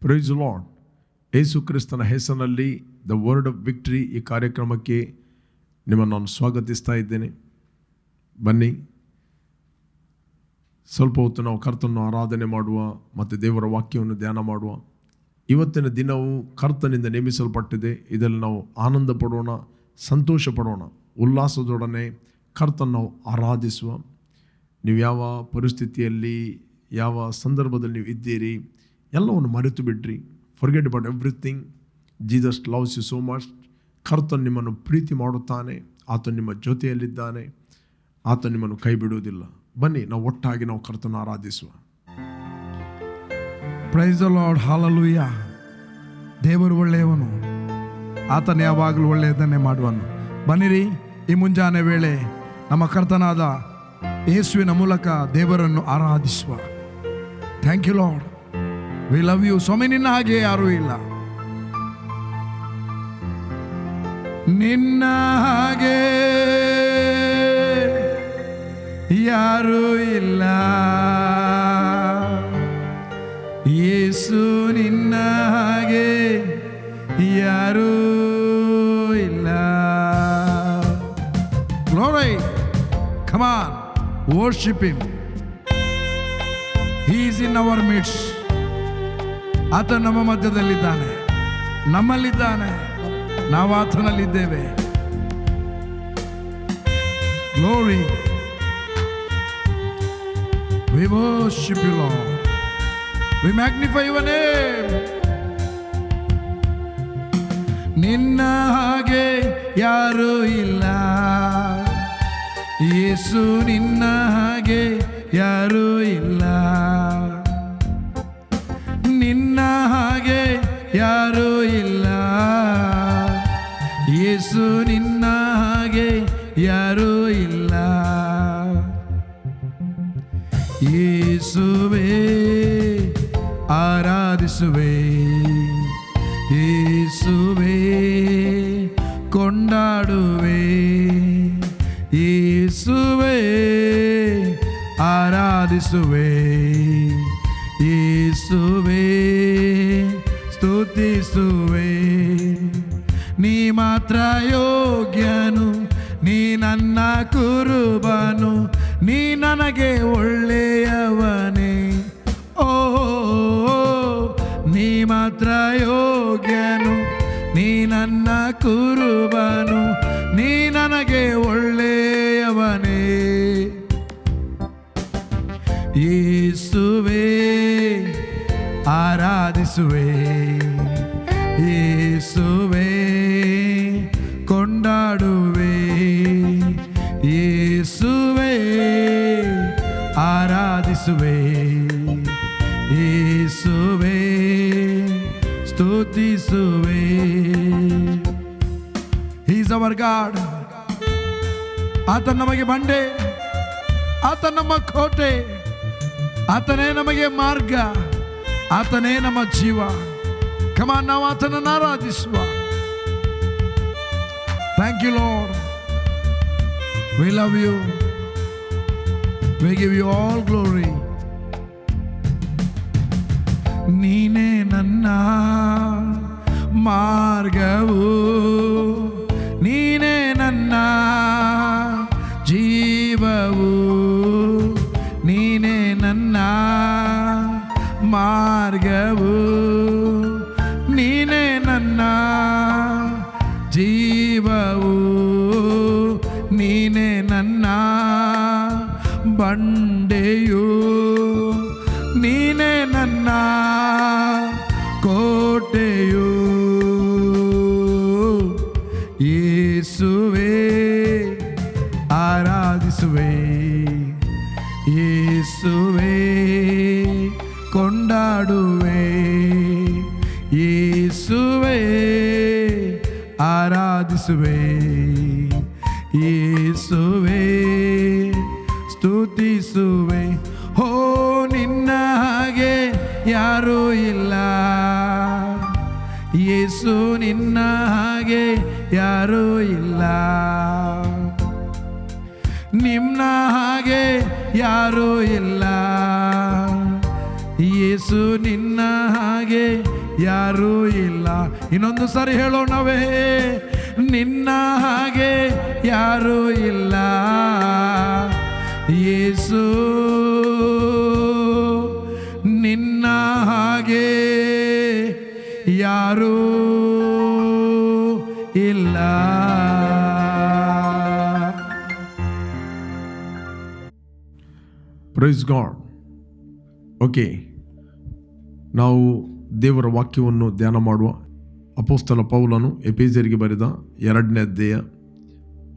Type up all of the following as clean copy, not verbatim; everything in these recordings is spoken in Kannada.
Price lord. ಯೇಸು ಕ್ರಿಸ್ತನ ಹೆಸರಿನಲ್ಲಿ ದ ವರ್ಡ್ ಆಫ್ ವಿಕ್ಟರಿ ಈ ಕಾರ್ಯಕ್ರಮಕ್ಕೆ ನಿಮ್ಮನ್ನು ನಾನು ಸ್ವಾಗತಿಸ್ತಾ ಇದ್ದೇನೆ. ಬನ್ನಿ, ಸ್ವಲ್ಪ ಹೊತ್ತು ನಾವು ಕರ್ತನನ್ನು ಆರಾಧನೆ ಮಾಡುವ ಮತ್ತು ದೇವರ ವಾಕ್ಯವನ್ನು ಧ್ಯಾನ ಮಾಡುವ. ಇವತ್ತಿನ ದಿನವು ಕರ್ತನಿಂದ ನೇಮಿಸಲ್ಪಟ್ಟಿದೆ. ಇದರಲ್ಲಿ ನಾವು ಆನಂದ ಪಡೋಣ, ಸಂತೋಷ ಪಡೋಣ, ಉಲ್ಲಾಸದೊಡನೆ ಕರ್ತನನ್ನು ನಾವು ಆರಾಧಿಸುವ. ನೀವು ಯಾವ ಪರಿಸ್ಥಿತಿಯಲ್ಲಿ, ಯಾವ ಸಂದರ್ಭದಲ್ಲಿ ನೀವು ಇದ್ದೀರಿ, ಎಲ್ಲವನ್ನು ಮರೆತು ಬಿಡ್ರಿ. Forget about everything. Jesus loves you so much. ಕರ್ತನು ನಿಮ್ಮನ್ನು ಪ್ರೀತಿ ಮಾಡುತ್ತಾನೆ. ಆತನು ನಿಮ್ಮ ಜೊತೆಯಲ್ಲಿದ್ದಾನೆ. ಆತ ನಿಮ್ಮನ್ನು ಕೈ ಬಿಡುವುದಿಲ್ಲ. ಬನ್ನಿ, ನಾವು ಒಟ್ಟಾಗಿ ನಾವು ಕರ್ತನ ಆರಾಧಿಸುವ. Praise the lord, hallelujah. ದೇವರು ಒಳ್ಳೆಯವನು, ಆತನು ಯಾವಾಗಲೂ ಒಳ್ಳೆಯದನ್ನೇ ಮಾಡುವನು. ಬನ್ನಿರಿ, ಈ ಮುಂಜಾನೆ ವೇಳೆ ನಮ್ಮ ಕರ್ತನಾದ ಯೇಸುವಿನ ಮೂಲಕ ದೇವರನ್ನು ಆರಾಧಿಸುವ. Thank you Lord, we love you. ಸ್ವಾಮಿ, ನಿನ್ನ ಹಾಗೆ ಯಾರೂ ಇಲ್ಲ, ನಿನ್ನ ಹಾಗೆ ಯಾರೂ ಇಲ್ಲ. ಯೇಸು, ನಿನ್ನ ಹಾಗೆ ಯಾರೂ ಇಲ್ಲ. Glory, come on, worship him. He is in our midst. ಆತ ನಮ್ಮ ಮಧ್ಯದಲ್ಲಿದ್ದಾನೆ, ನಮ್ಮಲ್ಲಿದ್ದಾನೆ, ನಾವು ಆತನಲ್ಲಿದ್ದೇವೆ. Glory, we worship you Lord, we magnify your name. ನಿನ್ನ ಹಾಗೆ ಯಾರೂ ಇಲ್ಲ ಯೇಸು, ನಿನ್ನ ಹಾಗೆ ಯಾರೂ ಇಲ್ಲ. ನಿನ್ನ ಹಾಗೆ ಯಾರೂ ಇಲ್ಲ ಯೇಸು, ನಿನ್ನ ಹಾಗೆ ಯಾರೂ ಇಲ್ಲ. ಯೇಸುವೇ ಆರಾಧಿಸುವೆ, ಯೇಸುವೇ ಕೊಂಡಾಡುವೆ, ಯೇಸುವೇ ಆರಾಧಿಸುವೆ, ಯೇಸುವೇ ಸ್ತುತಿಸುವೆ. ನೀ ಮಾತ್ರ ಯೋಗ್ಯನು, ನೀ ನನ್ನ ಕುರುಬನು, ನೀ ನನಗೆ ಒಳ್ಳೆಯವನೇ. ಓ, ನೀ ಮಾತ್ರ ಯೋಗ್ಯನು, ನೀ ನನ್ನ ಕುರುಬನು, ನೀ ನನಗೆ ಒಳ್ಳೆಯವನೇ. ಯೇಸುವೇ ಆರಾಧಿಸುವೆ, ಯೇಸುವೇ ಕೊಂಡಾಡುವೆ, ಯೇಸುವೇ ಆರಾಧಿಸುವೆ, ಯೇಸುವೇ ಸ್ತುತಿಸುವೆ. He is our God. ಆತ ನಮಗೆ ಬಂಡೆ, ಆತ ನಮ್ಮ ಕೋಟೆ, ಆತನೇ ನಮಗೆ ಮಾರ್ಗ, ಆತನೇ ನಮ್ಮ ಜೀವ. Come on, ನಾವು ಆತನನ್ನು ಆರಾಧಿಸುವ. Thank you Lord, we love you, we give you all glory. ನೀನೇ ನನ್ನ ಮಾರ್ಗವು, ನೀನೇ ನನ್ನ ಜೀವವು, ನೀನೇ ನನ್ನ ಮಾರ್ಗವು, ನೀನೇ ನನ್ನ ಜೀವವು, ನೀನೇ ನನ್ನ ಬಂಡೆಯು, ನೀನೇ ನನ್ನ ಕೋಟೆಯು. ಯೇಸುವೇ ಆರಾಧಿಸುವೆ, ಯೇಸುವೇ ಕೊಂಡಾಡುವೆ, ಯೇಸುವೇ ಆರಾಧಿಸುವೆ, ಯೇಸುವೇ ಸ್ತುತಿಸುವೆ. ಹೋ, ನಿನ್ನ ಹಾಗೆ ಯಾರೂ ಇಲ್ಲ ಯೇಸು, ನಿನ್ನ ಹಾಗೆ ಯಾರೂ ಇಲ್ಲ. ನಿನ್ನ ಹಾಗೆ ಯಾರೂ ಇಲ್ಲ ಯೇಸು, ನಿನ್ನ ಹಾಗೆ ಯಾರೂ ಇಲ್ಲ. ಇನ್ನೊಂದು ಸಾರಿ ಹೇಳೋಣವೇ, ನಿನ್ನ ಹಾಗೆ ಯಾರೂ ಇಲ್ಲ ಯೇಸು, ನಿನ್ನ ಹಾಗೆ ಯಾರೂ ಇಲ್ಲ. Praise God. ಓಕೆ, ನಾವು ದೇವರ ವಾಕ್ಯವನ್ನು ಧ್ಯಾನ ಮಾಡುವ. ಅಪೊಸ್ತಲ ಪೌಲನು ಎಫೆಸರಿಗೆ ಬರೆದ 2ನೇ ಅಧ್ಯಾಯ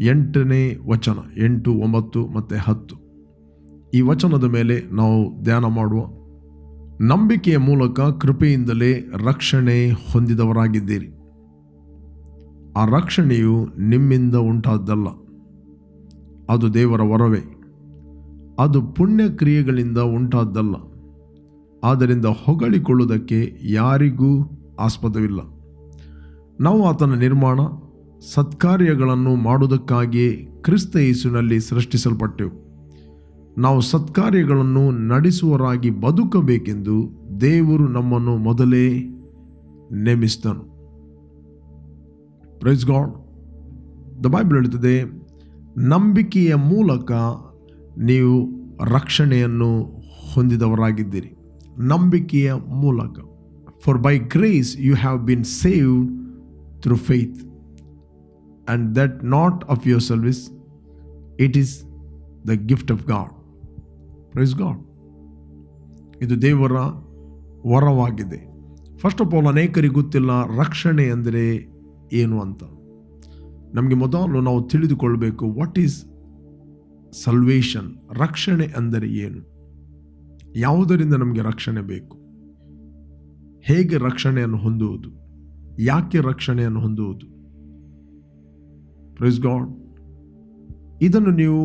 8ನೇ ವಚನ, 8, 9 ಮತ್ತು 10 ಈ ವಚನದ ಮೇಲೆ ನಾವು ಧ್ಯಾನ ಮಾಡುವ. ನಂಬಿಕೆಯ ಮೂಲಕ ಕೃಪೆಯಿಂದಲೇ ರಕ್ಷಣೆ ಹೊಂದಿದವರಾಗಿದ್ದೀರಿ. ಆ ರಕ್ಷಣೆಯು ನಿಮ್ಮಿಂದ ಉಂಟಾದ್ದಲ್ಲ, ಅದು ದೇವರ ವರವೇ. ಅದು ಪುಣ್ಯ ಕ್ರಿಯೆಗಳಿಂದ ಉಂಟಾದ್ದಲ್ಲ, ಆದ್ದರಿಂದ ಹೊಗಳಿಕೊಳ್ಳುವುದಕ್ಕೆ ಯಾರಿಗೂ ಆಸ್ಪದವಿಲ್ಲ. ನಾವು ಆತನ ನಿರ್ಮಾಣ, ಸತ್ಕಾರ್ಯಗಳನ್ನು ಮಾಡುವುದಕ್ಕಾಗಿಯೇ ಕ್ರಿಸ್ತ ಯೇಸುವಿನಲ್ಲಿ ಸೃಷ್ಟಿಸಲ್ಪಟ್ಟೆವು. ನಾವು ಸತ್ಕಾರ್ಯಗಳನ್ನು ನಡೆಸುವವರಾಗಿ ಬದುಕಬೇಕೆಂದು ದೇವರು ನಮ್ಮನ್ನು ಮೊದಲೇ ನೇಮಿಸಿದನು. Praise God. ದ ಬೈಬಲ್ ಹೇಳುತ್ತದೆ, ನಂಬಿಕೆಯ ಮೂಲಕ ನೀವು ರಕ್ಷಣೆಯನ್ನು ಹೊಂದಿದವರಾಗಿದ್ದೀರಿ. ನಂಬಿಕೆಯ ಮೂಲಕ. For by grace you have been saved through faith, and that not of your service, it is the gift of God. Praise God. ಇದು ದೇವರ ವರವಾಗಿದೆ. ಫಸ್ಟ್ ಆಫ್ ಆಲ್, ಅನೇಕರಿಗೆ ಗೊತ್ತಿಲ್ಲ ರಕ್ಷಣೆ ಅಂದರೆ ಏನು ಅಂತ. ನಮಗೆ ಮೊದಲು ನಾವು ತಿಳಿದುಕೊಳ್ಬೇಕು, ವಾಟ್ ಈಸ್ ಸಲ್ವೇಷನ್. ರಕ್ಷಣೆ ಅಂದರೆ ಏನು, ಯಾವುದರಿಂದ ನಮಗೆ ರಕ್ಷಣೆ ಬೇಕು, ಹೇಗೆ ರಕ್ಷಣೆಯನ್ನು ಹೊಂದುವುದು, ಯಾಕೆ ರಕ್ಷಣೆಯನ್ನು ಹೊಂದುವುದು. Praise God. ಇದನ್ನು ನೀವು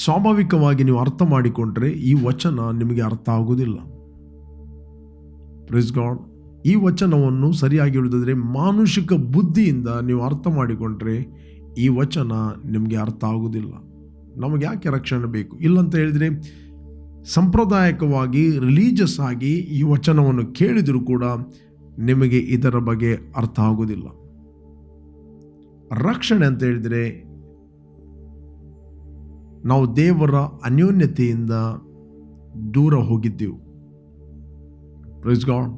ಸ್ವಾಭಾವಿಕವಾಗಿ ನೀವು ಅರ್ಥ ಮಾಡಿಕೊಂಡ್ರೆ ಈ ವಚನ ನಿಮಗೆ ಅರ್ಥ ಆಗುವುದಿಲ್ಲ. Praise God. ಈ ವಚನವನ್ನು ಸರಿಯಾಗಿ ಹೇಳುವುದಾದರೆ ಮಾನುಷಿಕ ಬುದ್ಧಿಯಿಂದ ನೀವು ಅರ್ಥ ಮಾಡಿಕೊಂಡ್ರೆ ಈ ವಚನ ನಿಮಗೆ ಅರ್ಥ ಆಗುವುದಿಲ್ಲ. ನಮಗೆ ಯಾಕೆ ರಕ್ಷಣೆ ಬೇಕು ಇಲ್ಲಂತ ಹೇಳಿದರೆ, ಸಾಂಪ್ರದಾಯಿಕವಾಗಿ ರಿಲೀಜಿಯಸ್ ಆಗಿ ಈ ವಚನವನ್ನು ಕೇಳಿದರೂ ಕೂಡ ನಿಮಗೆ ಇದರ ಬಗ್ಗೆ ಅರ್ಥ ಆಗುವುದಿಲ್ಲ. ರಕ್ಷಣೆ ಅಂತ ಹೇಳಿದರೆ ನಾವು ದೇವರ ಅನ್ಯೋನ್ಯತೆಯಿಂದ ದೂರ ಹೋಗಿದ್ದೆವು. Praise God.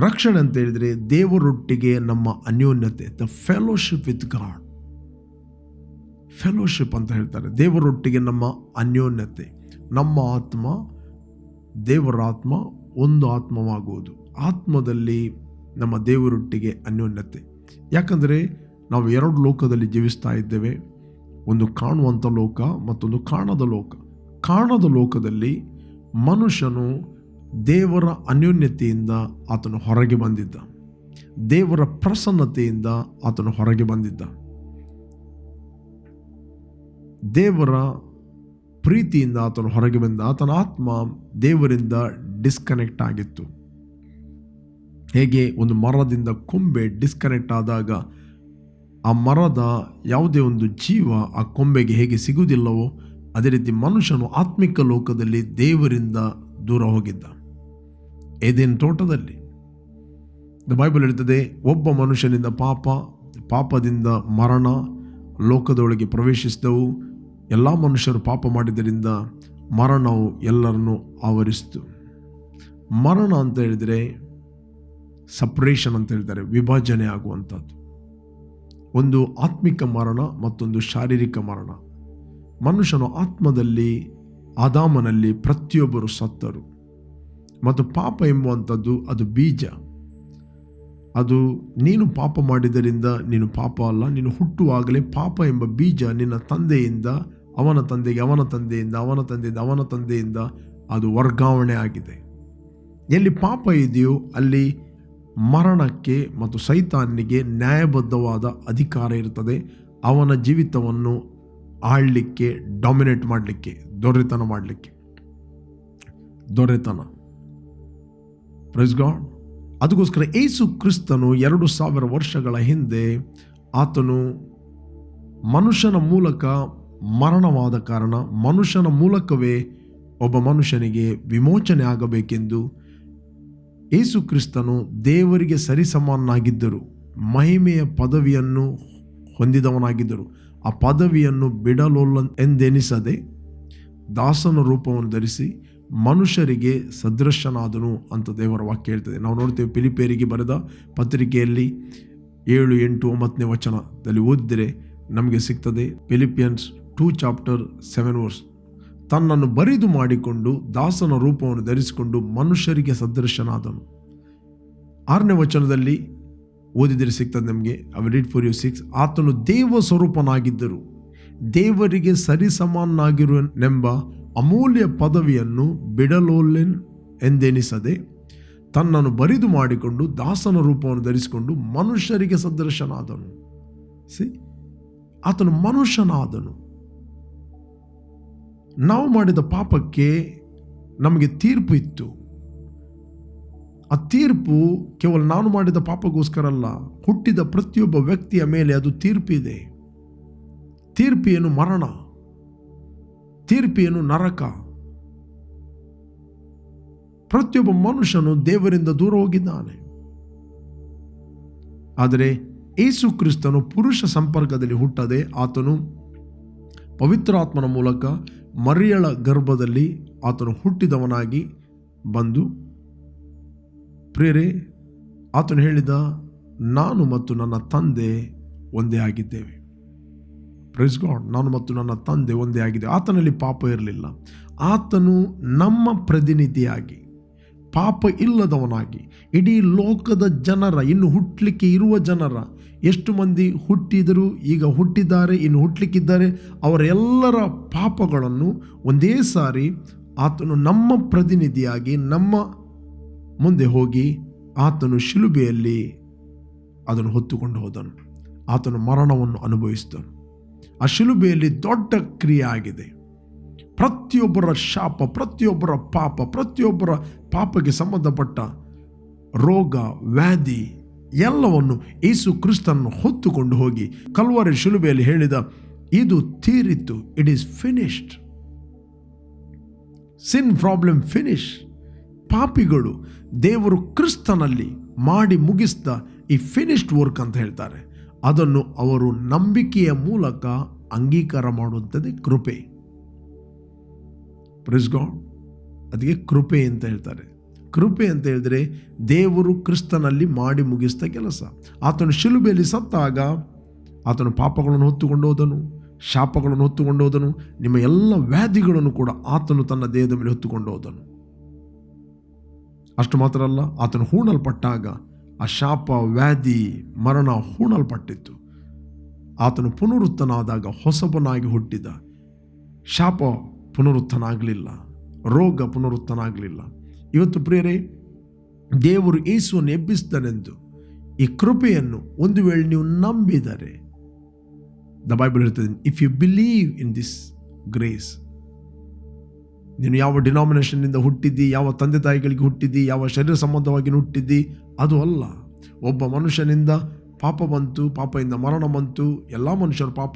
ರಕ್ಷಣೆ ಅಂತ ಹೇಳಿದರೆ ದೇವರೊಟ್ಟಿಗೆ ನಮ್ಮ ಅನ್ಯೋನ್ಯತೆ, the fellowship with God. Fellowship ಅಂತ ಹೇಳ್ತಾರೆ. ದೇವರೊಟ್ಟಿಗೆ ನಮ್ಮ ಅನ್ಯೋನ್ಯತೆ, ನಮ್ಮ ಆತ್ಮ ದೇವರ ಆತ್ಮ ಒಂದು ಆತ್ಮವಾಗುವುದು. ಆತ್ಮದಲ್ಲಿ ನಮ್ಮ ದೇವರೊಟ್ಟಿಗೆ ಅನ್ಯೋನ್ಯತೆ. ಯಾಕಂದರೆ ನಾವು 2 ಲೋಕದಲ್ಲಿ ಜೀವಿಸ್ತಾ ಇದ್ದೇವೆ. ಒಂದು ಕಾಣುವಂಥ ಲೋಕ, ಮತ್ತೊಂದು ಕಾಣದ ಲೋಕ. ಕಾಣದ ಲೋಕದಲ್ಲಿ ಮನುಷ್ಯನು ದೇವರ ಅನ್ಯೋನ್ಯತೆಯಿಂದ ಆತನು ಹೊರಗೆ ಬಂದಿದ್ದ, ದೇವರ ಪ್ರಸನ್ನತೆಯಿಂದ ಆತನು ಹೊರಗೆ ಬಂದಿದ್ದ, ದೇವರ ಪ್ರೀತಿಯಿಂದ ಆತನು ಹೊರಗೆ ಬಂದ. ಆತನ ಆತ್ಮ ದೇವರಿಂದ ಡಿಸ್ಕನೆಕ್ಟ್ ಆಗಿತ್ತು. ಹೇಗೆ ಒಂದು ಮರದಿಂದ ಕೊಂಬೆ ಡಿಸ್ಕನೆಕ್ಟ್ ಆದಾಗ ಆ ಮರದ ಯಾವುದೇ ಒಂದು ಜೀವ ಆ ಕೊಂಬೆಗೆ ಹೇಗೆ ಸಿಗುವುದಿಲ್ಲವೋ, ಅದೇ ರೀತಿ ಮನುಷ್ಯನು ಆತ್ಮಿಕ ಲೋಕದಲ್ಲಿ ದೇವರಿಂದ ದೂರ ಹೋಗಿದ್ದ. ಏದೇನ್ ತೋಟದಲ್ಲಿ ದ ಬೈಬಲ್ ಹೇಳ್ತದೆ, ಒಬ್ಬ ಮನುಷ್ಯನಿಂದ ಪಾಪದಿಂದ ಮರಣ ಲೋಕದೊಳಗೆ ಪ್ರವೇಶಿಸಿದವು. ಎಲ್ಲ ಮನುಷ್ಯರು ಪಾಪ ಮಾಡಿದ್ದರಿಂದ ಮರಣವು ಎಲ್ಲರನ್ನು ಆವರಿಸಿತು. ಮರಣ ಅಂತ ಹೇಳಿದರೆ ಸಪ್ರೇಷನ್ ಅಂತ ಹೇಳ್ತಾರೆ, ವಿಭಜನೆ ಆಗುವಂಥದ್ದು. ಒಂದು ಆತ್ಮಿಕ ಮರಣ, ಮತ್ತೊಂದು ಶಾರೀರಿಕ ಮರಣ. ಮನುಷ್ಯನು ಆತ್ಮದಲ್ಲಿ ಆದಾಮನಲ್ಲಿ ಪ್ರತಿಯೊಬ್ಬರು ಸತ್ತರು. ಮತ್ತು ಪಾಪ ಎಂಬುವಂಥದ್ದು ಅದು ಬೀಜ. ಅದು ನೀನು ಪಾಪ ಮಾಡಿದ್ದರಿಂದ ನೀನು ಪಾಪ ಅಲ್ಲ, ನೀನು ಹುಟ್ಟುವಾಗಲೇ ಪಾಪ ಎಂಬ ಬೀಜ ನಿನ್ನ ತಂದೆಯಿಂದ ಅವನ ತಂದೆಗೆ, ಅವನ ತಂದೆಯಿಂದ ಅವನ ತಂದೆಯಿಂದ ಅವನ ತಂದೆಯಿಂದ ಅದು ವರ್ಗಾವಣೆ ಆಗಿದೆ. ಎಲ್ಲಿ ಪಾಪ ಇದೆಯೋ ಅಲ್ಲಿ ಮರಣಕ್ಕೆ ಮತ್ತು ಸೈತಾನಿಗೆ ನ್ಯಾಯಬದ್ಧವಾದ ಅಧಿಕಾರ ಇರ್ತದೆ. ಅವನ ಜೀವಿತವನ್ನು ಆಳಲಿಕ್ಕೆ, ಡಾಮಿನೇಟ್ ಮಾಡಲಿಕ್ಕೆ, ದೊರೆತನ ಮಾಡಲಿಕ್ಕೆ. Praise God. ಅದಕ್ಕೋಸ್ಕರ ಯೇಸು ಕ್ರಿಸ್ತನು 2000 ವರ್ಷಗಳ ಹಿಂದೆ ಆತನು ಮನುಷ್ಯನ ಮೂಲಕ ಮರಣವಾದ ಕಾರಣ ಮನುಷ್ಯನ ಮೂಲಕವೇ ಒಬ್ಬ ಮನುಷ್ಯನಿಗೆ ವಿಮೋಚನೆ ಆಗಬೇಕೆಂದು ಯೇಸು ಕ್ರಿಸ್ತನು ದೇವರಿಗೆ ಸರಿಸಮಾನನಾಗಿದ್ದರು, ಮಹಿಮೆಯ ಪದವಿಯನ್ನು ಹೊಂದಿದವನಾಗಿದ್ದರು. ಆ ಪದವಿಯನ್ನು ಬಿಡಲೋಲ್ಲ ಎಂದೆನಿಸದೆ ದಾಸನ ರೂಪವನ್ನು ಧರಿಸಿ ಮನುಷ್ಯರಿಗೆ ಸದೃಶನಾದನು ಅಂತ ದೇವರ ವಾಕ್ಯ ಹೇಳ್ತದೆ. ನಾವು ನೋಡ್ತೇವೆ ಫಿಲಿಪಿಯರಿಗೆ ಬರೆದ ಪತ್ರಿಕೆಯಲ್ಲಿ 7, 8, 9ನೇ ವಚನದಲ್ಲಿ ಓದಿದರೆ ನಮಗೆ ಸಿಗ್ತದೆ. ಫಿಲಿಪಿಯನ್ಸ್ 2:7 ತನ್ನನ್ನು ಬರಿದು ಮಾಡಿಕೊಂಡು ದಾಸನ ರೂಪವನ್ನು ಧರಿಸಿಕೊಂಡು ಮನುಷ್ಯರಿಗೆ ಸದೃಶನಾದನು. 6ನೇ ವಚನದಲ್ಲಿ ಓದಿದರೆ ಸಿಗ್ತದೆ ನಮಗೆ. I will read for you 6. ಆತನು ದೇವ ಸ್ವರೂಪನಾಗಿದ್ದರು, ದೇವರಿಗೆ ಸರಿಸಮಾನನಾಗಿರುವನೆಂಬ ಅಮೂಲ್ಯ ಪದವಿಯನ್ನು ಬಿಡಲೋಲ್ಲೆನ್ ಎಂದೆನಿಸದೆ ತನ್ನನ್ನು ಬರಿದು ಮಾಡಿಕೊಂಡು ದಾಸನ ರೂಪವನ್ನು ಧರಿಸಿಕೊಂಡು ಮನುಷ್ಯರಿಗೆ ಸದೃಶನಾದನು. ಆತನು ಮನುಷ್ಯನಾದನು. ನಾವು ಮಾಡಿದ ಪಾಪಕ್ಕೆ ನಮಗೆ ತೀರ್ಪು ಇತ್ತು. ಆ ತೀರ್ಪು ಕೇವಲ ನಾನು ಮಾಡಿದ ಪಾಪಕ್ಕೋಸ್ಕರ ಅಲ್ಲ, ಹುಟ್ಟಿದ ಪ್ರತಿಯೊಬ್ಬ ವ್ಯಕ್ತಿಯ ಮೇಲೆ ಅದು ತೀರ್ಪಿದೆ. ತೀರ್ಪೇನು ಮರಣ, ತೀರ್ಪೇನು ನರಕ. ಪ್ರತಿಯೊಬ್ಬ ಮನುಷ್ಯನು ದೇವರಿಂದ ದೂರ ಹೋಗಿದ್ದಾನೆ. ಆದರೆ ಯೇಸು ಕ್ರಿಸ್ತನು ಪುರುಷ ಸಂಪರ್ಕದಲ್ಲಿ ಹುಟ್ಟದೆ ಆತನು ಪವಿತ್ರಾತ್ಮನ ಮೂಲಕ ಮರಿಯಳ ಗರ್ಭದಲ್ಲಿ ಆತನು ಹುಟ್ಟಿದವನಾಗಿ ಬಂದು, ಪ್ರಿಯರೇ, ಆತನು ಹೇಳಿದ, ನಾನು ಮತ್ತು ನನ್ನ ತಂದೆ ಒಂದೇ ಆಗಿದ್ದೇವೆ. Price God. ನಾನು ಮತ್ತು ನನ್ನ ತಂದೆ ಒಂದೇ ಆಗಿದೆ. ಆತನಲ್ಲಿ ಪಾಪ ಇರಲಿಲ್ಲ. ಆತನು ನಮ್ಮ ಪ್ರತಿನಿಧಿಯಾಗಿ, ಪಾಪ ಇಲ್ಲದವನಾಗಿ, ಇಡೀ ಲೋಕದ ಜನರ, ಇನ್ನು ಹುಟ್ಟಲಿಕ್ಕೆ ಇರುವ ಜನರ, ಎಷ್ಟು ಮಂದಿ ಹುಟ್ಟಿದರು, ಈಗ ಹುಟ್ಟಿದ್ದಾರೆ, ಇನ್ನು ಹುಟ್ಟಲಿಕ್ಕಿದ್ದಾರೆ, ಅವರೆಲ್ಲರ ಪಾಪಗಳನ್ನು ಒಂದೇ ಸಾರಿ ಆತನು ನಮ್ಮ ಪ್ರತಿನಿಧಿಯಾಗಿ ನಮ್ಮ ಮುಂದೆ ಹೋಗಿ ಆತನು ಶಿಲುಬೆಯಲ್ಲಿ ಅದನ್ನು ಹೊತ್ತುಕೊಂಡು ಹೋದನು. ಆತನು ಮರಣವನ್ನು ಅನುಭವಿಸಿದನು. ಆ ಶಿಲುಬೆಯಲ್ಲಿ ದೊಡ್ಡ ಕ್ರಿಯೆ ಆಗಿದೆ. ಪ್ರತಿಯೊಬ್ಬರ ಶಾಪ, ಪ್ರತಿಯೊಬ್ಬರ ಪಾಪ, ಪ್ರತಿಯೊಬ್ಬರ ಪಾಪಕ್ಕೆ ಸಂಬಂಧಪಟ್ಟ ರೋಗ, ವ್ಯಾಧಿ ಎಲ್ಲವನ್ನು ಯೇಸು ಕ್ರಿಸ್ತನನ್ನು ಹೊತ್ತುಕೊಂಡು ಹೋಗಿ ಕಲ್ವಾರಿ ಶಿಲುಬೆಯಲ್ಲಿ ಹೇಳಿದ, ಇದು ತೀರಿತು, it is finished. Sin problem finish. ಪಾಪಿಗಳು ದೇವರು ಕ್ರಿಸ್ತನಲ್ಲಿ ಮಾಡಿ ಮುಗಿಸಿದ ಈ ಫಿನಿಶ್ಡ್ ವರ್ಕ್ ಅಂತ ಹೇಳ್ತಾರೆ. ಅದನ್ನು ಅವರು ನಂಬಿಕೆಯ ಮೂಲಕ ಅಂಗೀಕಾರ ಮಾಡುವಂಥದ್ದೇ ಕೃಪೆ. Praise God. ಅದಕ್ಕೆ ಕೃಪೆ ಅಂತ ಹೇಳ್ತಾರೆ. ಕೃಪೆ ಅಂತ ಹೇಳಿದ್ರೆ ದೇವರು ಕ್ರಿಸ್ತನಲ್ಲಿ ಮಾಡಿ ಮುಗಿಸಿದ ಕೆಲಸ. ಆತನು ಶಿಲುಬೆಯಲ್ಲಿ ಸತ್ತಾಗ ಆತನು ಪಾಪಗಳನ್ನು ಹೊತ್ತುಕೊಂಡು ಹೋದನು, ಶಾಪಗಳನ್ನು ಹೊತ್ತುಕೊಂಡು ಹೋದನು, ನಿಮ್ಮ ಎಲ್ಲ ವ್ಯಾಧಿಗಳನ್ನು ಕೂಡ ಆತನು ತನ್ನ ದೇಹದ ಮೇಲೆ ಹೊತ್ತುಕೊಂಡು ಹೋದನು. ಅಷ್ಟು ಮಾತ್ರ ಅಲ್ಲ, ಆತನು ಹೂಣಲ್ಪಟ್ಟಾಗ ಆ ಶಾಪ, ವ್ಯಾಧಿ, ಮರಣ ಹೂಣಲ್ಪಟ್ಟಿತ್ತು. ಆತನು ಪುನರುತ್ಥನಾದಾಗ ಹೊಸಬನಾಗಿ ಹುಟ್ಟಿದ. ಶಾಪ ಪುನರುತ್ಥನಾಗಲಿಲ್ಲ, ರೋಗ ಪುನರುತ್ಥನಾಗಲಿಲ್ಲ. ಇವತ್ತು ಪ್ರಿಯರೇ, ದೇವರು ಯೇಸುವನ್ನು ಎಬ್ಬಿಸಿದನೆಂದು ಈ ಕೃಪೆಯನ್ನು ಒಂದು ವೇಳೆ ನೀವು ನಂಬಿದರೆ, ದ ಬೈಬಲ್ ಹೇಳ್ತದೆ, if you believe in this grace. ನೀನು ಯಾವ ಡಿನಾಮಿನೇಷನ್ನಿಂದ ಹುಟ್ಟಿದ್ದಿ, ಯಾವ ತಂದೆ ತಾಯಿಗಳಿಗೆ ಹುಟ್ಟಿದ್ದಿ, ಯಾವ ಶರೀರ ಸಂಬಂಧವಾಗಿ ಹುಟ್ಟಿದ್ದಿ, ಅದು ಅಲ್ಲ. ಒಬ್ಬ ಮನುಷ್ಯನಿಂದ ಪಾಪ ಬಂತು, ಪಾಪದಿಂದ ಮರಣ ಬಂತು. ಎಲ್ಲ ಮನುಷ್ಯರು ಪಾಪ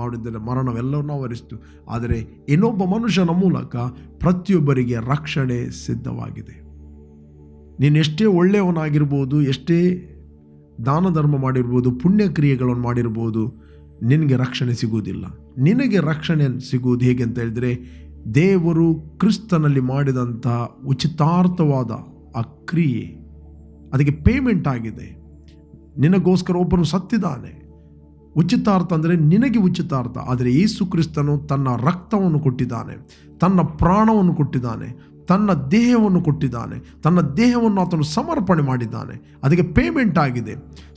ಮಾಡಿದರೆ ಮರಣವೆಲ್ಲವನ್ನೂ ಆವರಿಸಿತು. ಆದರೆ ಇನ್ನೊಬ್ಬ ಮನುಷ್ಯನ ಮೂಲಕ ಪ್ರತಿಯೊಬ್ಬರಿಗೆ ರಕ್ಷಣೆ ಸಿದ್ಧವಾಗಿದೆ. ನೀನು ಎಷ್ಟೇ ಒಳ್ಳೆಯವನಾಗಿರ್ಬೋದು, ಎಷ್ಟೇ ದಾನ ಧರ್ಮ ಮಾಡಿರ್ಬೋದು, ಪುಣ್ಯ ಕ್ರಿಯೆಗಳನ್ನು ಮಾಡಿರ್ಬೋದು, ನಿನಗೆ ರಕ್ಷಣೆ ಸಿಗುವುದಿಲ್ಲ. ನಿನಗೆ ರಕ್ಷಣೆ ಸಿಗುವುದು ಹೇಗೆ ಅಂತ ಹೇಳಿದರೆ, ದೇವರು ಕ್ರಿಸ್ತನಲ್ಲಿ ಮಾಡಿದಂಥ ಉಚಿತಾರ್ಥವಾದ ಆ ಕ್ರಿಯೆ, ಅದಕ್ಕೆ ಪೇಮೆಂಟ್ ಆಗಿದೆ. ನಿನಗೋಸ್ಕರ ಒಬ್ಬನು ಸತ್ತಿದ್ದಾನೆ. ಉಚಿತಾರ್ಥ ಅಂದರೆ ನಿನಗೆ ಉಚಿತಾರ್ಥ. ಆದರೆ ಯೇಸು ಕ್ರಿಸ್ತನು ತನ್ನ ರಕ್ತವನ್ನು ಕೊಟ್ಟಿದ್ದಾನೆ, ತನ್ನ ಪ್ರಾಣವನ್ನು ಕೊಟ್ಟಿದ್ದಾನೆ, ತನ್ನ ದೇಹವನ್ನು ಕೊಟ್ಟಿದ್ದಾನೆ, ತನ್ನ ದೇಹವನ್ನು ಆತನು ಸಮರ್ಪಣೆ ಮಾಡಿದ್ದಾನೆ. ಅದಕ್ಕೆ ಪೇಮೆಂಟ್ ಆಗಿದೆ.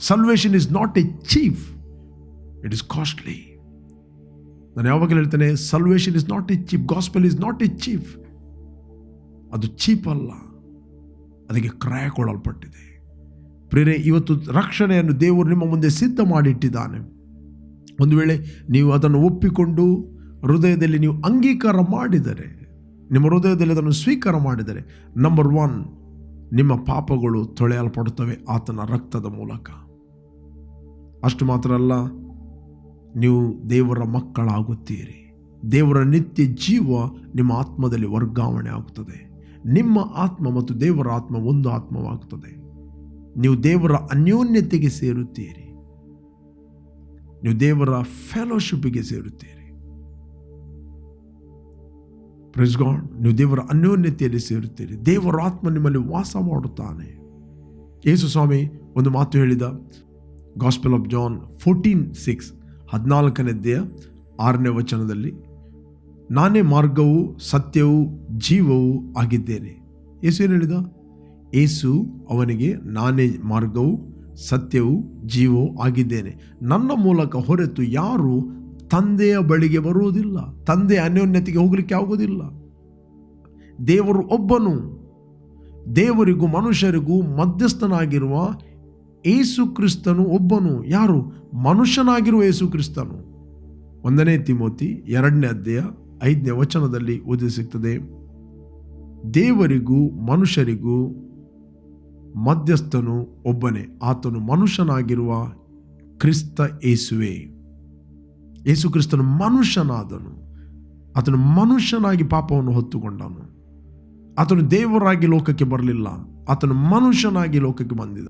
Salvation is not A cheap, it is costly. ನಾನು ಯಾವಾಗಲೂ ಹೇಳ್ತೇನೆ, salvation is not A cheap, gospel is not A cheap. ಅದು ಚೀಪ್ ಅಲ್ಲ, ಅದಕ್ಕೆ ಕ್ರಯ ಕೊಡಲ್ಪಟ್ಟಿದೆ. ಪ್ರಿಯರೇ, ಇವತ್ತು ರಕ್ಷಣೆಯನ್ನು ದೇವರು ನಿಮ್ಮ ಮುಂದೆ ಸಿದ್ಧ ಮಾಡಿಟ್ಟಿದ್ದಾನೆ. ಒಂದು ವೇಳೆ ನೀವು ಅದನ್ನು ಒಪ್ಪಿಕೊಂಡು ಹೃದಯದಲ್ಲಿ ನೀವು ಅಂಗೀಕಾರ ಮಾಡಿದರೆ, ನಿಮ್ಮ ಹೃದಯದಲ್ಲಿ ಅದನ್ನು ಸ್ವೀಕಾರ ಮಾಡಿದರೆ, ನಂಬರ್ 1, ನಿಮ್ಮ ಪಾಪಗಳು ತೊಳೆಯಲ್ಪಡುತ್ತವೆ ಆತನ ರಕ್ತದ ಮೂಲಕ. ಅಷ್ಟು ಮಾತ್ರ ಅಲ್ಲ, ನೀವು ದೇವರ ಮಕ್ಕಳಾಗುತ್ತೀರಿ. ದೇವರ ನಿತ್ಯ ಜೀವ ನಿಮ್ಮ ಆತ್ಮದಲ್ಲಿ ವರ್ಗಾವಣೆ ಆಗುತ್ತದೆ. ನಿಮ್ಮ ಆತ್ಮ ಮತ್ತು ದೇವರ ಆತ್ಮ ಒಂದು ಆತ್ಮವಾಗುತ್ತದೆ. ನೀವು ದೇವರ ಅನ್ಯೋನ್ಯತೆಗೆ ಸೇರುತ್ತೀರಿ, ನೀವು ದೇವರ ಫೆಲೋಶಿಪ್ಗೆ ಸೇರುತ್ತೀರಿ. Praise God. ನೀವು ದೇವರ ಅನ್ಯೋನ್ಯತೆಯಲ್ಲಿ ಸೇರುತ್ತೀರಿ. ದೇವರ ಆತ್ಮ ನಿಮ್ಮಲ್ಲಿ ವಾಸ ಮಾಡುತ್ತಾನೆ. ಯೇಸು ಸ್ವಾಮಿ ಒಂದು ಮಾತು ಹೇಳಿದ, ಗಾಸ್ಪೆಲ್ ಆಫ್ ಜಾನ್ 14:6 14ನೇ 6ನೇ ವಚನದಲ್ಲಿ, ನಾನೇ ಮಾರ್ಗವು ಸತ್ಯವೂ ಜೀವವೂ ಆಗಿದ್ದೇನೆ. ಯೇಸು ಏನು ಹೇಳಿದ? ಯೇಸು ಅವನಿಗೆ, ನಾನೇ ಮಾರ್ಗವು ಸತ್ಯವೂ ಜೀವವೂ ಆಗಿದ್ದೇನೆ, ನನ್ನ ಮೂಲಕ ಹೊರತು ಯಾರು ತಂದೆಯ ಬಳಿಗೆ ಬರುವುದಿಲ್ಲ, ತಂದೆಯ ಅನ್ಯೋನ್ಯತೆಗೆ ಹೋಗಲಿಕ್ಕೆ ಆಗುವುದಿಲ್ಲ. ದೇವರು ಒಬ್ಬನು. ದೇವರಿಗೂ ಮನುಷ್ಯರಿಗೂ ಮಧ್ಯಸ್ಥನಾಗಿರುವ ಯೇಸು ಕ್ರಿಸ್ತನು ಒಬ್ಬನು. ಯಾರು? ಮನುಷ್ಯನಾಗಿರುವ ಯೇಸು ಕ್ರಿಸ್ತನು. 1 ತಿಮೋತಿ 2:5 ವಚನದಲ್ಲಿ ಓದಿ ಸಿಗ್ತದೆ, ದೇವರಿಗೂ ಮನುಷ್ಯರಿಗೂ ಮಧ್ಯಸ್ಥನು ಒಬ್ಬನೇ, ಆತನು ಮನುಷ್ಯನಾಗಿರುವ ಕ್ರಿಸ್ತ ಯೇಸುವೇ. ಯೇಸು ಕ್ರಿಸ್ತನು ಮನುಷ್ಯನಾದನು. ಆತನು ಮನುಷ್ಯನಾಗಿ ಪಾಪವನ್ನು ಹೊತ್ತುಕೊಂಡನು. ಆತನು ದೇವರಾಗಿ ಲೋಕಕ್ಕೆ ಬರಲಿಲ್ಲ, ಆತನು ಮನುಷ್ಯನಾಗಿ ಲೋಕಕ್ಕೆ ಬಂದಿದ.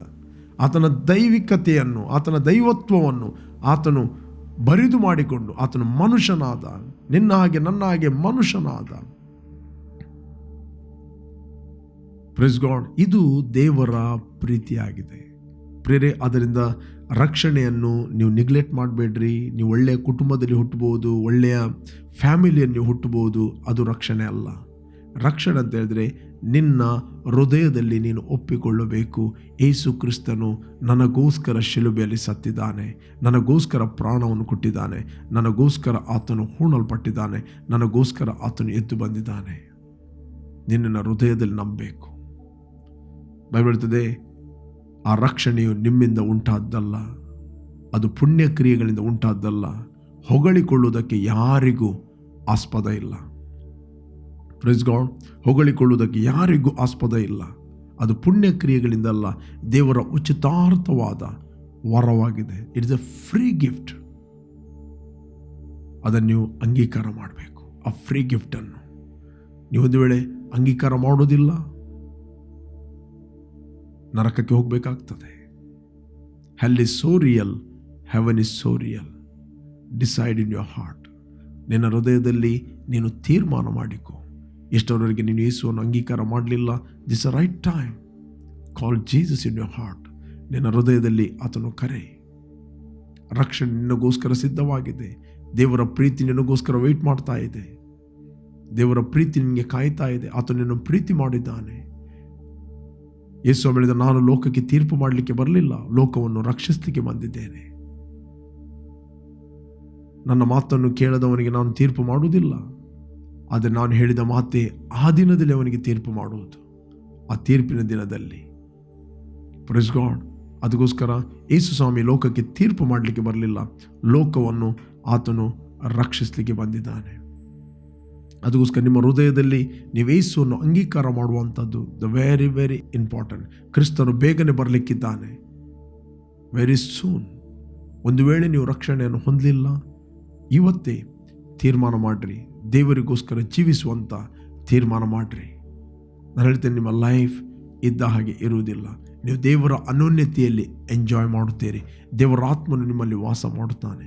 ಆತನ ದೈವಿಕತೆಯನ್ನು, ಆತನ ದೈವತ್ವವನ್ನು ಆತನು ಬರಿದು ಮಾಡಿಕೊಂಡು ಆತನು ಮನುಷ್ಯನಾದ. ನಿನ್ನ ಹಾಗೆ ನನ್ನ ಹಾಗೆ ಮನುಷ್ಯನಾದ. Price God. ಇದು ದೇವರ ಪ್ರೀತಿಯಾಗಿದೆ ಪ್ರೇರೆ. ಅದರಿಂದ ರಕ್ಷಣೆಯನ್ನು ನೀವು ನೆಗ್ಲೆಕ್ಟ್ ಮಾಡಬೇಡ್ರಿ. ನೀವು ಒಳ್ಳೆಯ ಕುಟುಂಬದಲ್ಲಿ ಹುಟ್ಟಬಹುದು, ಒಳ್ಳೆಯ ಫ್ಯಾಮಿಲಿಯಲ್ಲಿ ಹುಟ್ಟಬಹುದು, ಅದು ರಕ್ಷಣೆ ಅಲ್ಲ. ರಕ್ಷಣೆ ಅಂತ ಹೇಳಿದ್ರೆ ನಿನ್ನ ಹೃದಯದಲ್ಲಿ ನೀನು ಒಪ್ಪಿಕೊಳ್ಳಬೇಕು, ಯೇಸು ಕ್ರಿಸ್ತನು ನನಗೋಸ್ಕರ ಶಿಲುಬೆಯಲ್ಲಿ ಸತ್ತಿದ್ದಾನೆ, ನನಗೋಸ್ಕರ ಪ್ರಾಣವನ್ನು ಕೊಟ್ಟಿದ್ದಾನೆ, ನನಗೋಸ್ಕರ ಆತನು ಹೂಣಲ್ಪಟ್ಟಿದ್ದಾನೆ, ನನಗೋಸ್ಕರ ಆತನು ಎದ್ದು ಬಂದಿದ್ದಾನೆ. ನಿನ್ನ ಹೃದಯದಲ್ಲಿ ನಂಬಬೇಕು. ಬೈಬಲ್ ಹೇಳ್ತದೆ, ಆ ರಕ್ಷಣೆಯು ನಿಮ್ಮಿಂದ ಉಂಟಾದ್ದಲ್ಲ, ಅದು ಪುಣ್ಯ ಕ್ರಿಯೆಗಳಿಂದ ಉಂಟಾದ್ದಲ್ಲ. ಹೊಗಳಿಕೊಳ್ಳುವುದಕ್ಕೆ ಯಾರಿಗೂ ಆಸ್ಪದ ಇಲ್ಲ. Praise God. ಹೊಗಳಿಕೊಳ್ಳುವುದಕ್ಕೆ ಯಾರಿಗೂ ಆಸ್ಪದ ಇಲ್ಲ. ಅದು ಪುಣ್ಯ ಕ್ರಿಯೆಗಳಿಂದಲ್ಲ, ದೇವರ ಉಚಿತಾರ್ಥವಾದ ವರವಾಗಿದೆ. It is A free gift. ಅದನ್ನು ನೀವು ಅಂಗೀಕಾರ ಮಾಡಬೇಕು. ಆ ಫ್ರೀ ಗಿಫ್ಟನ್ನು ನೀವು ಒಂದು ವೇಳೆ ಅಂಗೀಕಾರ ಮಾಡೋದಿಲ್ಲ, ನರಕಕ್ಕೆ ಹೋಗಬೇಕಾಗ್ತದೆ. Hell is so real, heaven is so real. Decide in your heart. ನಿನ್ನ ಹೃದಯದಲ್ಲಿ ನೀನು ತೀರ್ಮಾನ ಮಾಡಿಕೊ. ಎಷ್ಟರವರೆಗೆ ನೀನು ಯೇಸುವನ್ನು ಅಂಗೀಕಾರ ಮಾಡಲಿಲ್ಲ, this a right time. Call Jesus in your heart. ನಿನ್ನ ಹೃದಯದಲ್ಲಿ ಆತನು ಕರೆ. ರಕ್ಷಣೆ ನಿನಗೋಸ್ಕರ ಸಿದ್ಧವಾಗಿದೆ. ದೇವರ ಪ್ರೀತಿ ನಿನಗೋಸ್ಕರ ವೆಯ್ಟ್ ಮಾಡ್ತಾ ಇದೆ. ದೇವರ ಪ್ರೀತಿ ನಿನಗೆ ಕಾಯ್ತಾ ಇದೆ. ಆತನು ನಿನ್ನನ್ನು ಪ್ರೀತಿ ಮಾಡಿದ್ದಾನೆ. ಯೇಸು ಹೇಳಿದ, ನಾನು ಲೋಕಕ್ಕೆ ತೀರ್ಪು ಮಾಡಲಿಕ್ಕೆ ಬರಲಿಲ್ಲ, ಲೋಕವನ್ನು ರಕ್ಷಿಸಲಿಕ್ಕೆ ಬಂದಿದ್ದೇನೆ. ನನ್ನ ಮಾತನ್ನು ಕೇಳದವನಿಗೆ ನಾನು ತೀರ್ಪು ಮಾಡುವುದಿಲ್ಲ, ಆದರೆ ನಾನು ಹೇಳಿದ ಮಾತೇ ಆ ದಿನದಲ್ಲಿ ಅವನಿಗೆ ತೀರ್ಪು ಮಾಡುವುದು, ಆ ತೀರ್ಪಿನ ದಿನದಲ್ಲಿ. Praise God. ಅದಕ್ಕೋಸ್ಕರ ಯೇಸು ಸ್ವಾಮಿ ಲೋಕಕ್ಕೆ ತೀರ್ಪು ಮಾಡಲಿಕ್ಕೆ ಬರಲಿಲ್ಲ, ಲೋಕವನ್ನು ಆತನು ರಕ್ಷಿಸಲಿಕ್ಕೆ ಬಂದಿದ್ದಾನೆ. ಅದಕ್ಕೋಸ್ಕರ ನಿಮ್ಮ ಹೃದಯದಲ್ಲಿ ನೀವು ಯೇಸುವನ್ನು ಅಂಗೀಕಾರ ಮಾಡುವಂಥದ್ದು ದ ವೆರಿ ವೆರಿ ಇಂಪಾರ್ಟೆಂಟ್. ಕ್ರಿಸ್ತನು ಬೇಗನೆ ಬರಲಿಕ್ಕಿದ್ದಾನೆ, ವೆರಿ ಸೂನ್. ಒಂದು ವೇಳೆ ನೀವು ರಕ್ಷಣೆಯನ್ನು ಹೊಂದಲಿಲ್ಲ, ಇವತ್ತೇ ತೀರ್ಮಾನ ಮಾಡಿರಿ, ದೇವರಿಗೋಸ್ಕರ ಜೀವಿಸುವಂಥ ತೀರ್ಮಾನ ಮಾಡಿರಿ. ನಾನು ಹೇಳ್ತೇನೆ, ನಿಮ್ಮ ಲೈಫ್ ಇದ್ದ ಹಾಗೆ ಇರುವುದಿಲ್ಲ. ನೀವು ದೇವರ ಅನ್ಯೋನ್ಯತೆಯಲ್ಲಿ ಎಂಜಾಯ್ ಮಾಡುತ್ತೀರಿ. ದೇವರ ಆತ್ಮನು ನಿಮ್ಮಲ್ಲಿ ವಾಸ ಮಾಡುತ್ತಾನೆ.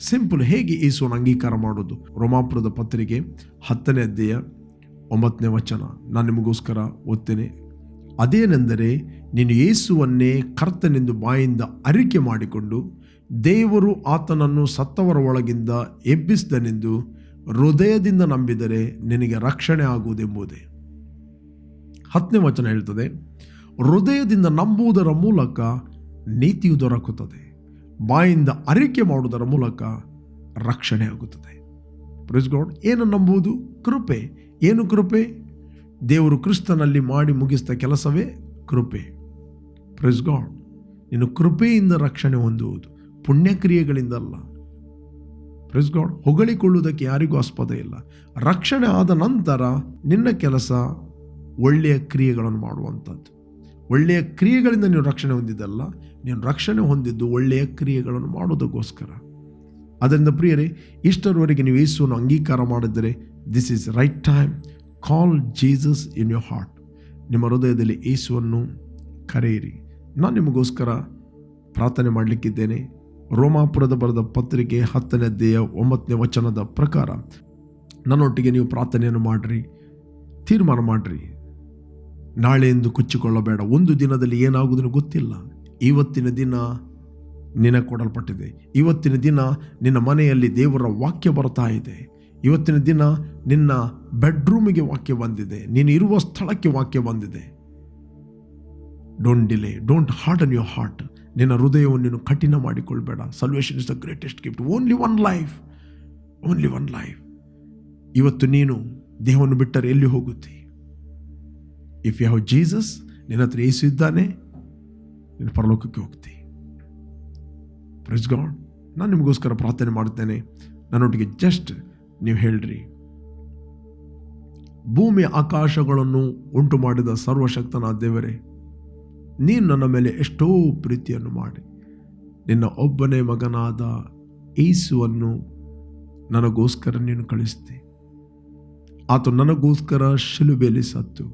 ಸಿಂಪಲ್. ಹೇಗೆ ಯೇಸುವನ್ನು ಅಂಗೀಕಾರ ಮಾಡೋದು? ರೋಮಾಪುರದ ಪತ್ರಿಕೆ 10:9 ವಚನ ನಾನು ನಿಮಗೋಸ್ಕರ ಓದ್ತೇನೆ. ಅದೇನೆಂದರೆ, ನೀನು ಯೇಸುವನ್ನೇ ಕರ್ತನೆಂದು ಬಾಯಿಂದ ಅರಿಕೆ ಮಾಡಿಕೊಂಡು ದೇವರು ಆತನನ್ನು ಸತ್ತವರ ಒಳಗಿಂದ ಎಬ್ಬಿಸಿದನೆಂದು ಹೃದಯದಿಂದ ನಂಬಿದರೆ ನಿನಗೆ ರಕ್ಷಣೆ ಆಗುವುದೆಂಬುದೇ. 10ನೇ ವಚನ ಹೇಳ್ತದೆ, ಹೃದಯದಿಂದ ನಂಬುವುದರ ಮೂಲಕ ನೀತಿಯು ದೊರಕುತ್ತದೆ, ಬಾಯಿಂದ ಅರಿಕೆ ಮಾಡುವುದರ ಮೂಲಕ ರಕ್ಷಣೆ ಆಗುತ್ತದೆ. Praise God. ಏನು ನಂಬುವುದು? ಕೃಪೆ. ಏನು ಕೃಪೆ? ದೇವರು ಕ್ರಿಸ್ತನಲ್ಲಿ ಮಾಡಿ ಮುಗಿಸಿದ ಕೆಲಸವೇ ಕೃಪೆ. Praise God. ನೀನು ಕೃಪೆಯಿಂದ ರಕ್ಷಣೆ ಹೊಂದುವುದು, ಪುಣ್ಯಕ್ರಿಯೆಗಳಿಂದಲ್ಲ. Praise God. ಹೊಗಳಿಕೊಳ್ಳುವುದಕ್ಕೆ ಯಾರಿಗೂ ಆಸ್ಪದ ಇಲ್ಲ. ರಕ್ಷಣೆ ಆದ ನಂತರ ನಿನ್ನ ಕೆಲಸ ಒಳ್ಳೆಯ ಕ್ರಿಯೆಗಳನ್ನು ಮಾಡುವಂಥದ್ದು. ಒಳ್ಳೆಯ ಕ್ರಿಯೆಗಳಿಂದ ನೀವು ರಕ್ಷಣೆ ಹೊಂದಿದ್ದಲ್ಲ, ನೀನು ರಕ್ಷಣೆ ಹೊಂದಿದ್ದು ಒಳ್ಳೆಯ ಕ್ರಿಯೆಗಳನ್ನು ಮಾಡೋದಕ್ಕೋಸ್ಕರ. ಅದರಿಂದ ಪ್ರಿಯರೇ, ಇಷ್ಟರವರೆಗೆ ನೀವು ಯೇಸುವನ್ನು ಅಂಗೀಕಾರ ಮಾಡಿದರೆ this is right time. Call Jesus in your heart. ನಿಮ್ಮ ಹೃದಯದಲ್ಲಿ ಯೇಸುವನ್ನು ಕರೆಯಿರಿ. ನಾನು ನಿಮಗೋಸ್ಕರ ಪ್ರಾರ್ಥನೆ ಮಾಡಲಿಕ್ಕಿದ್ದೇನೆ. ರೋಮಾಪುರದ ಬರೆದ ಪತ್ರಿಕೆ 10ನೇ ಅಧ್ಯಾಯ 9ನೇ ವಚನದ ಪ್ರಕಾರ ನನ್ನೊಟ್ಟಿಗೆ ನೀವು ಪ್ರಾರ್ಥನೆಯನ್ನು ಮಾಡಿರಿ. ತೀರ್ಮಾನ ಮಾಡಿರಿ. ನಾಳೆ ಎಂದು ಕೊಚ್ಚಿಕೊಳ್ಳಬೇಡ. ಒಂದು ದಿನದಲ್ಲಿ ಏನಾಗುವುದನ್ನು ಗೊತ್ತಿಲ್ಲ. ಇವತ್ತಿನ ದಿನ ನಿನಗೆ ಕೊಡಲ್ಪಟ್ಟಿದೆ. ಇವತ್ತಿನ ದಿನ ನಿನ್ನ ಮನೆಯಲ್ಲಿ ದೇವರ ವಾಕ್ಯ ಬರ್ತಾ ಇದೆ. ಇವತ್ತಿನ ದಿನ ನಿನ್ನ ಬೆಡ್ರೂಮಿಗೆ ವಾಕ್ಯ ಬಂದಿದೆ. ನೀನು ಇರುವ ಸ್ಥಳಕ್ಕೆ ವಾಕ್ಯ ಬಂದಿದೆ. Don't delay, don't harden your heart. ನಿನ್ನ ಹೃದಯವನ್ನು ನೀನು ಕಠಿಣ ಮಾಡಿಕೊಳ್ಬೇಡ. Salvation is the greatest gift. Only one life, only one life. ಇವತ್ತು ನೀನು ದೇಹವನ್ನು ಬಿಟ್ಟರೆ ಎಲ್ಲಿ ಹೋಗುತ್ತೆ? ಇಫ್ ಯು ಹ್ಯಾವ್ ಜೀಸಸ್, ನಿನ್ನ ಹತ್ರ ಯೇಸು ಇದ್ದಾನೆ, ನೀನು ಪರಲೋಕಕ್ಕೆ ಹೋಗ್ತಿ. Praise God. ನಾನು ನಿಮಗೋಸ್ಕರ ಪ್ರಾರ್ಥನೆ ಮಾಡುತ್ತೇನೆ. ನನ್ನೊಟ್ಟಿಗೆ ಜಸ್ಟ್ ನೀವು ಹೇಳ್ರಿ, ಭೂಮಿ ಆಕಾಶಗಳನ್ನು ಉಂಟು ಮಾಡಿದ ಸರ್ವಶಕ್ತನ ದೇವರೇ, ನೀನು ನನ್ನ ಮೇಲೆ ಎಷ್ಟೋ ಪ್ರೀತಿಯನ್ನು ಮಾಡಿ ನಿನ್ನ ಒಬ್ಬನೇ ಮಗನಾದ ಯೇಸುವನ್ನು ನನಗೋಸ್ಕರ ನೀನು ಕಳಿಸ್ತಿ. ಆತ ನನಗೋಸ್ಕರ ಶಿಲುಬೆಯಲ್ಲಿ ಸತ್ತು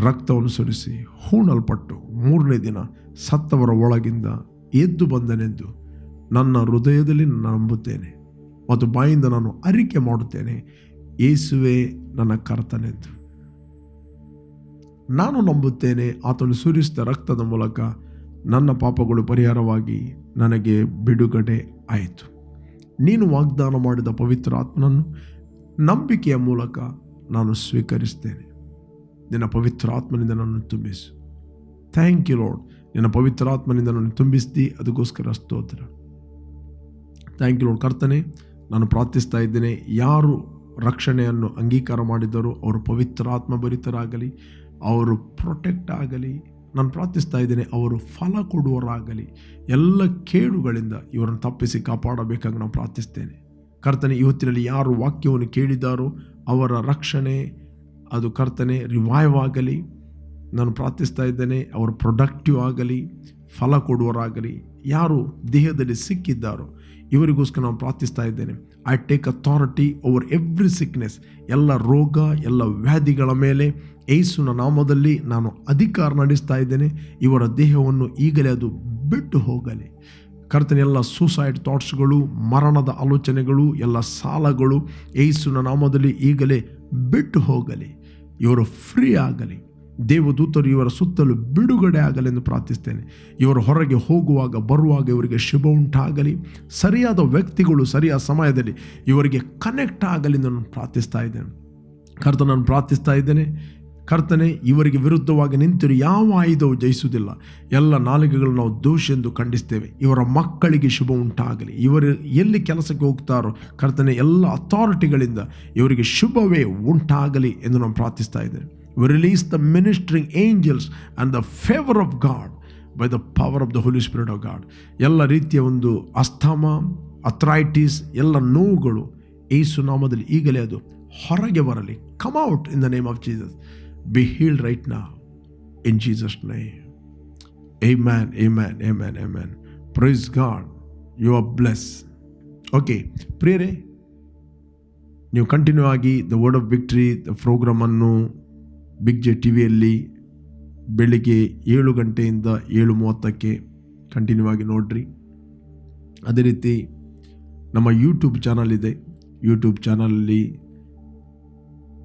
ರಕ್ತವನ್ನು ಸುರಿಸಿ ಹೂಣಲ್ಪಟ್ಟು 3ನೇ ದಿನ ಸತ್ತವರ ಒಳಗಿಂದ ಎದ್ದು ಬಂದನೆಂದು ನನ್ನ ಹೃದಯದಲ್ಲಿ ನಂಬುತ್ತೇನೆ ಮತ್ತು ಬಾಯಿಂದ ನಾನು ಅರಿಕೆ ಮಾಡುತ್ತೇನೆ, ಯೇಸುವೇ ನನ್ನ ಕರ್ತನೆಂದು. ನಾನು ನಂಬುತ್ತೇನೆ ಆತನು ಸುರಿಸಿದ ರಕ್ತದ ಮೂಲಕ ನನ್ನ ಪಾಪಗಳು ಪರಿಹಾರವಾಗಿ ನನಗೆ ಬಿಡುಗಡೆ ಆಯಿತು. ನೀನು ವಾಗ್ದಾನ ಮಾಡಿದ ಪವಿತ್ರ ಆತ್ಮನನ್ನು ನಂಬಿಕೆಯ ಮೂಲಕ ನಾನು ಸ್ವೀಕರಿಸ್ತೇನೆ. ನಿನ್ನ ಪವಿತ್ರ ಆತ್ಮನಿಂದ ನನ್ನನ್ನು ತುಂಬಿಸು. Thank you lord. ನಿನ್ನ ಪವಿತ್ರ ಆತ್ಮನಿಂದ ನಾನು ತುಂಬಿಸ್ದಿ, ಅದಕ್ಕೋಸ್ಕರ ಸ್ತೋತ್ರ. Thank you Lord. ಕರ್ತನೆ, ನಾನು ಪ್ರಾರ್ಥಿಸ್ತಾ ಇದ್ದೇನೆ, ಯಾರು ರಕ್ಷಣೆಯನ್ನು ಅಂಗೀಕಾರ ಮಾಡಿದರೋ ಅವರು ಪವಿತ್ರ ಆತ್ಮ ಭರಿತರಾಗಲಿ, ಅವರು ಪ್ರೊಟೆಕ್ಟ್ ಆಗಲಿ. ನಾನು ಪ್ರಾರ್ಥಿಸ್ತಾ ಇದ್ದೇನೆ, ಅವರು ಫಲ ಕೊಡುವರಾಗಲಿ. ಎಲ್ಲ ಕೇಡುಗಳಿಂದ ಇವರನ್ನು ತಪ್ಪಿಸಿ ಕಾಪಾಡಬೇಕಾಗಿ ನಾನು ಪ್ರಾರ್ಥಿಸ್ತೇನೆ. ಕರ್ತನೆ, ಇವತ್ತಿನಲ್ಲಿ ಯಾರು ವಾಕ್ಯವನ್ನು ಕೇಳಿದಾರೋ ಅವರ ರಕ್ಷಣೆ ಅದು ಕರ್ತನೆ ರಿವೈವ್ ಆಗಲಿ. ನಾನು ಪ್ರಾರ್ಥಿಸ್ತಾ ಇದ್ದೇನೆ, ಅವರು ಪ್ರೊಡಕ್ಟಿವ್ ಆಗಲಿ, ಫಲ ಕೊಡುವರಾಗಲಿ. ಯಾರು ದೇಹದಲ್ಲಿ ಸಿಕ್ಕಿದ್ದಾರೋ ಇವರಿಗೋಸ್ಕರ ನಾನು ಪ್ರಾರ್ಥಿಸ್ತಾ ಇದ್ದೇನೆ. I take authority over every sickness. ಎಲ್ಲ ರೋಗ, ಎಲ್ಲ ವ್ಯಾಧಿಗಳ ಮೇಲೆ ಯೇಸುವಿನ ನಾಮದಲ್ಲಿ ನಾನು ಅಧಿಕಾರ ನಡೆಸ್ತಾ ಇದ್ದೇನೆ. ಇವರ ದೇಹವನ್ನು ಈಗಲೇ ಅದು ಬಿಟ್ಟು ಹೋಗಲಿ. ಕರ್ತನೆ, ಎಲ್ಲ ಸೂಸೈಡ್ ಥಾಟ್ಸ್ಗಳು, ಮರಣದ ಆಲೋಚನೆಗಳು, ಎಲ್ಲ ಸಾಲಗಳು ಯೇಸುವಿನ ನಾಮದಲ್ಲಿ ಈಗಲೇ ಬಿಟ್ಟು ಹೋಗಲಿ. ಇವರು ಫ್ರೀ ಆಗಲಿ. ದೇವದೂತರು ಇವರ ಸುತ್ತಲೂ ಬಿಡುಗಡೆ ಆಗಲಿ ಎಂದು ಪ್ರಾರ್ಥಿಸ್ತೇನೆ. ಇವರು ಹೊರಗೆ ಹೋಗುವಾಗ ಬರುವಾಗ ಇವರಿಗೆ ಶುಭ ಉಂಟಾಗಲಿ. ಸರಿಯಾದ ವ್ಯಕ್ತಿಗಳು ಸರಿಯಾದ ಸಮಯದಲ್ಲಿ ಇವರಿಗೆ ಕನೆಕ್ಟ್ ಆಗಲಿ ಎಂದು ನಾನು ಪ್ರಾರ್ಥಿಸ್ತಾ ಇದ್ದೇನೆ. ಕರ್ತನೆ, ನಾನು ಪ್ರಾರ್ಥಿಸ್ತಾ ಇದ್ದೇನೆ, ಕರ್ತನೆ, ಇವರಿಗೆ ವಿರುದ್ಧವಾಗಿ ನಿಂತಿರು ಯಾವ ಆಯುಧವು ಜಯಿಸುವುದಿಲ್ಲ. ಎಲ್ಲ ನಾಲಿಗೆಗಳು ನಾವು ದೋಷ ಎಂದು ಖಂಡಿಸ್ತೇವೆ. ಇವರ ಮಕ್ಕಳಿಗೆ ಶುಭ ಉಂಟಾಗಲಿ. ಇವರು ಎಲ್ಲಿ ಕೆಲಸಕ್ಕೆ ಹೋಗ್ತಾರೋ ಕರ್ತನೆ, ಎಲ್ಲ ಅಥಾರಿಟಿಗಳಿಂದ ಇವರಿಗೆ ಶುಭವೇ ಉಂಟಾಗಲಿ ಎಂದು ನಾನು ಪ್ರಾರ್ಥಿಸ್ತಾ ಇದ್ದೇನೆ. We release the ministering angels and the favor of God by the power of the Holy Spirit of God. ಎಲ್ಲ ರೀತಿಯ ಒಂದು ಅಸ್ತಮ, ಅಥ್ರೈಟಿಸ್, ಎಲ್ಲ ನೋವುಗಳು ಯೇಸು ನಾಮದಲ್ಲಿ ಈಗಲೇ ಅದು ಹೊರಗೆ ಬರಲಿ. Come out in the name of Jesus. Be healed right now in Jesus' name. Amen, amen, amen, amen. Praise God. You are blessed. Okay, ಪ್ರಿಯರೇ, ನೀವು ಕಂಟಿನ್ಯೂ ಆಗಿ the word of victory the ಪ್ರೋಗ್ರಾಮನ್ನು ಬಿಗ್ ಜೆ ಟಿವಿಯಲ್ಲಿ ಬೆಳಿಗ್ಗೆ 7 ಗಂಟೆಯಿಂದ 7:30 ಕಂಟಿನ್ಯೂ ಆಗಿ ನೋಡ್ರಿ. ಅದೇ ರೀತಿ ನಮ್ಮ ಯೂಟ್ಯೂಬ್ ಚಾನಲ್ ಇದೆ. ಯೂಟ್ಯೂಬ್ ಚಾನಲಲ್ಲಿ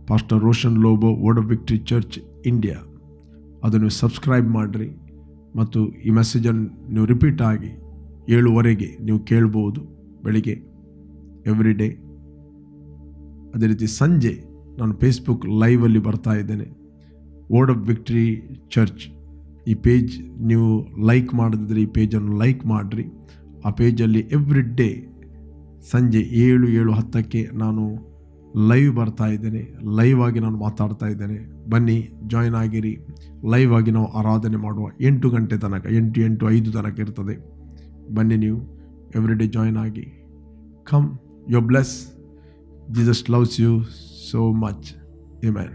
pastor Roshan Lobo word of victory church India ಅದನ್ನು ಸಬ್ಸ್ಕ್ರೈಬ್ ಮಾಡಿರಿ. ಮತ್ತು ಈ ಮೆಸೇಜನ್ನು ನೀವು ರಿಪೀಟ್ ಆಗಿ 7:15 ನೀವು ಕೇಳ್ಬೋದು ಬೆಳಿಗ್ಗೆ ಎವ್ರಿ ಡೇ. ಅದೇ ರೀತಿ ಸಂಜೆ ನಾನು ಫೇಸ್ಬುಕ್ ಲೈವಲ್ಲಿ ಬರ್ತಾ ಇದ್ದೇನೆ. ವರ್ಡ್ ಆಫ್ ವಿಕ್ಟ್ರಿ ಚರ್ಚ್ ಈ ಪೇಜ್ ನೀವು ಲೈಕ್ ಮಾಡಿದ್ರೆ ಈ ಪೇಜನ್ನು ಲೈಕ್ ಮಾಡಿರಿ. ಆ ಪೇಜಲ್ಲಿ ಎವ್ರಿ ಡೇ ಸಂಜೆ 7:10 ನಾನು ಲೈವ್ ಬರ್ತಾ ಇದ್ದೇನೆ. ಲೈವ್ ಆಗಿ ನಾನು ಮಾತಾಡ್ತಾ ಇದ್ದೇನೆ. ಬನ್ನಿ, ಜಾಯ್ನ್ ಆಗಿರಿ. ಲೈವ್ ಆಗಿ ನಾವು ಆರಾಧನೆ ಮಾಡುವ 8 ಗಂಟೆ ತನಕ, 8:05 ತನಕ ಇರ್ತದೆ. ಬನ್ನಿ, ನೀವು ಎವ್ರಿ ಡೇ ಜಾಯ್ನ್ ಆಗಿ. Come, you are bless. Jesus loves you so much. Amen.